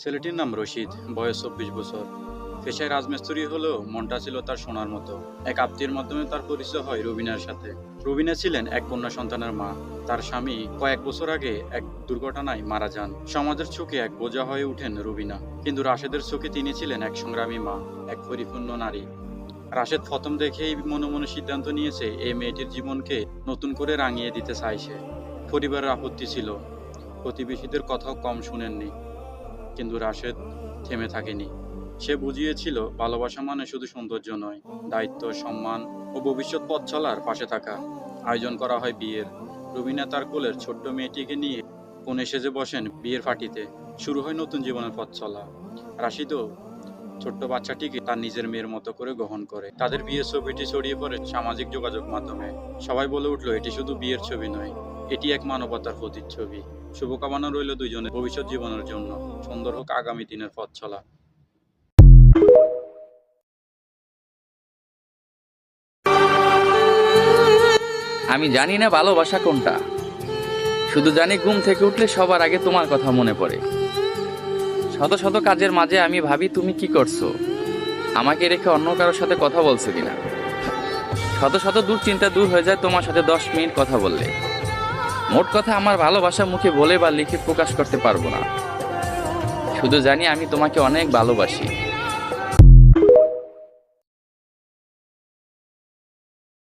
ছেলেটির নাম রশিদ, বয়স 24 বছর। পেশায় রাজমিস্ত্রি হলেও মনটা ছিল তার সোনার মতো। এক আত্মীয়ের মাধ্যমে তার পরিচয় হয় রুবিনার সাথে। রুবিনা ছিলেন এক কন্যা সন্তানের মা। তার স্বামী কয়েক বছর আগে এক দুর্ঘটনায় মারা যান। সমাজের চোখে এক বোঝা হয়ে উঠেন রুবিনা, কিন্তু রাশেদের চোখে তিনি ছিলেন এক সংগ্রামী মা, এক পরিপূর্ণ নারী। রাশেদ প্রথম দেখেই মনে মনে সিদ্ধান্ত নিয়েছে এই মেয়েটির জীবনকে নতুন করে রাঙিয়ে দিতে চাইছে। পরিবারের আপত্তি ছিল, প্রতিবেশীদের কথাও কম শুনেননি, কিন্তু রাশেদ থেমে থাকেনি। সে বুঝিয়েছিল ভালোবাসা মানে শুধু সৌন্দর্য নয়, দায়িত্ব, সম্মান ও ভবিষ্যৎ পথ চলার পাশে থাকা। আয়োজন করা হয় বিয়ের। রুবিনা তার কোলের ছোট্ট মেয়েটিকে নিয়ে কোণে সেজে বসেন বিয়ের পার্টিতে। শুরু হয় নতুন জীবনের পথ চলা। রাশিদও ছোট্ট বাচ্চাটিকে তার নিজের মেয়ের মতো করে গ্রহণ করে। তাদের বিয়ের ছবিটি ছড়িয়ে পড়ে সামাজিক যোগাযোগ মাধ্যমে। সবাই বলে উঠলো, এটি শুধু বিয়ের ছবি নয়, এটি এক মানবতার প্রতিচ্ছবি। শুভকামনা রইল দুইজনের ভবিষ্যৎ জীবনের জন্য। সুন্দর হোক আগামী দিনের পথ চলা। আমি জানি না ভালোবাসা কোনটা, শুধু জানি ঘুম থেকে উঠলে সবার আগে তোমার কথা মনে পড়ে। শত শত কাজের মাঝে আমি ভাবি তুমি কি করছো, আমাকে রেখে অন্য কারোর সাথে কথা বলছো কিনা। শত শত দুশ্চিন্তা দূর হয়ে যায় তোমার সাথে 10 মিনিট কথা বললে। মোট কথা, আমার ভালোবাসা মুখে বলে বা লিখে প্রকাশ করতে পারবো না, শুধু জানি আমি তোমাকে অনেক ভালোবাসি।